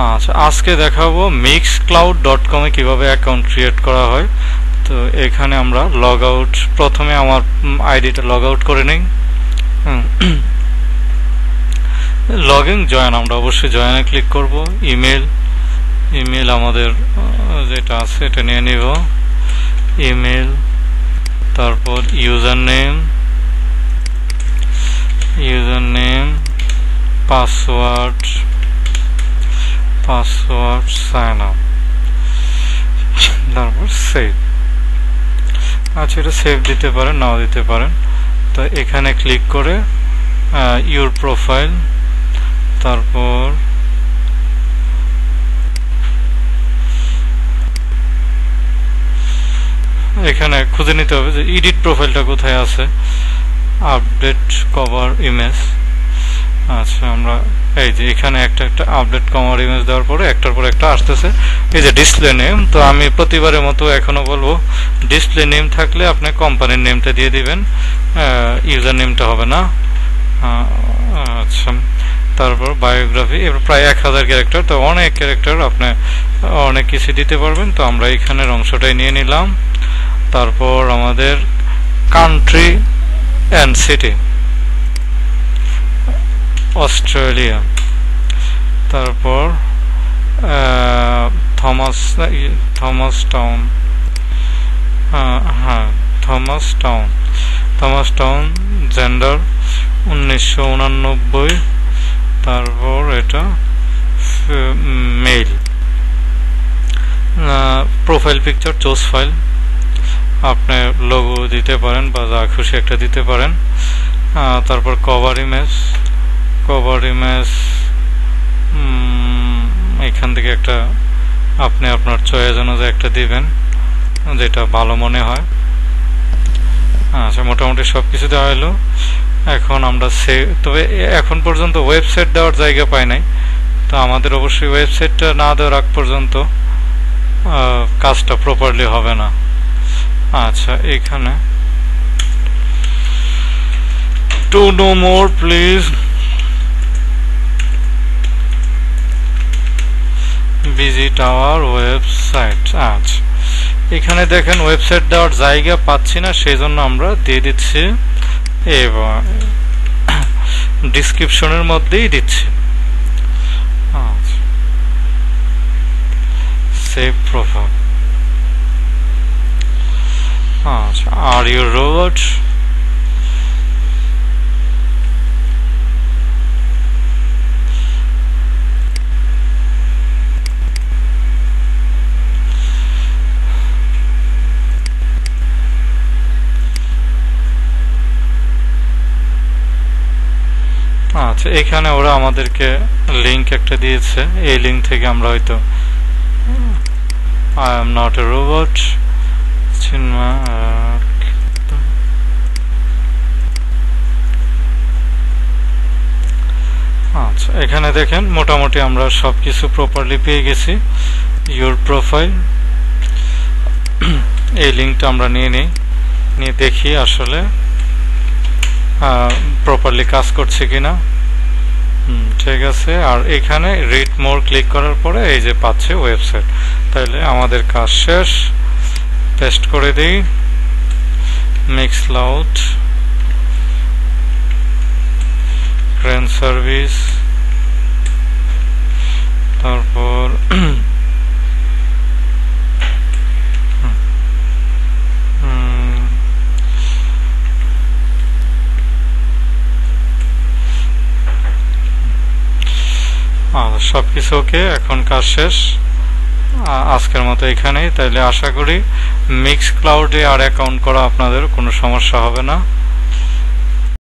আচ্ছা, আজকে দেখাবো mixcloud.com এ কিভাবে অ্যাকাউন্ট ক্রিয়েট করা হয়। তো এখানে আমরা লগ আউট, প্রথমে আমার আইডিটা লগ আউট করে নিই। লগইন জয়েন, আমরা অবশ্যই জয়েনে ক্লিক করব। ইমেল আমাদের যেটা আছে এটা নিয়ে নিব, ইমেল, তারপর user name, password, sign up, তারপর সেভ। আচ্ছা, এটা সেভ দিতে পারেন, নাও দিতে পারেন। তো এখানে ক্লিক করে ইউর প্রোফাইল, তারপর এখানে খুঁজে নিতে হবে যে এডিট প্রোফাইলটা কোথায় আছে, আপডেট কভার ইমেজ। আচ্ছা, আমরা এই যে এখানে একটা আপডেট কভার ইমেজ দেওয়ার পরে একটার পর একটা আসতেছে। এই যে ডিসপ্লে নেম, তো আমি প্রতিবারের মতো এখনো বলবো ডিসপ্লে নেম থাকলে আপনি কোম্পানির নেমটা দিয়ে দিবেন, ইউজার নেমটা হবে না। আচ্ছা, তারপর বায়োগ্রাফি, এবার প্রায় 1000 ক্যারেক্টার, তো অনেক ক্যারেক্টার আপনি অনেক কিছু দিতে পারবেন। তো আমরা এখানের অংশটাই নিয়ে নিলাম। তারপর আমাদের কান্ট্রি অ্যান্ড সিটি, অস্ট্রেলিয়া। তারপর Thomas town, Thomas town, gender 1989, তারপর এটা male. Profile picture, choose file, আপনি লোগো দিতে পারেন বা যা খুশি একটা দিতে পারেন। তারপর কভার ইমেজ, এখান থেকে একটা আপনি আপনার চয়েস অনুযায়ী একটা দিবেন, যেটা ভালো মনে হয়। আচ্ছা, মোটামুটি সব কিছু দেওয়া হলো। এখন আমরা তবে এখন পর্যন্ত ওয়েবসাইট দেওয়ার জায়গা পাই নাই, তো আমাদের অবশ্যই ওয়েবসাইটটা না দেওয়ার আগ পর্যন্ত কাজটা প্রপারলি হবে না। আচ্ছা, এখানে to know more please visit our website. আচ্ছা, এখানে দেখেন ওয়েবসাইট দেওয়ার জায়গা পাচ্ছি না, সেই জন্য আমরা দিয়ে দিচ্ছি এবং ডিসক্রিপশনের মধ্যেই দিচ্ছি। আচ্ছা, সেভ প্রোফাইল। আচ্ছা, আর ইউ রোবট? আচ্ছা, এখানে ওরা আমাদেরকে লিংক একটা দিয়েছে, এই লিংক থেকে আমরা হয়তো I am not a robot. আচ্ছা, এখানে দেখেন মোটামুটি আমরা সবকিছু প্রপারলি পেয়ে গেছি। ইউর প্রোফাইল, এই লিংকটা আমরা নিয়ে দেখি আসলে প্রপারলি কাজ করছে কিনা। ঠিক আছে। আর এখানে রিড মোর ক্লিক করার পরে এই যে পাচ্ছে ওয়েবসাইট, তাহলে আমাদের কাজ শেষ। পেস্ট করে দিই মিক্সক্লাউড ক্রেন সার্ভিস, তারপর সবকিছু ওকে, এখন কাজ শেষ। আজকের মতো এখানেই। তাইলে আশা করি মিক্সক্লাউডে আর অ্যাকাউন্ট করা আপনাদের কোনো সমস্যা হবে না।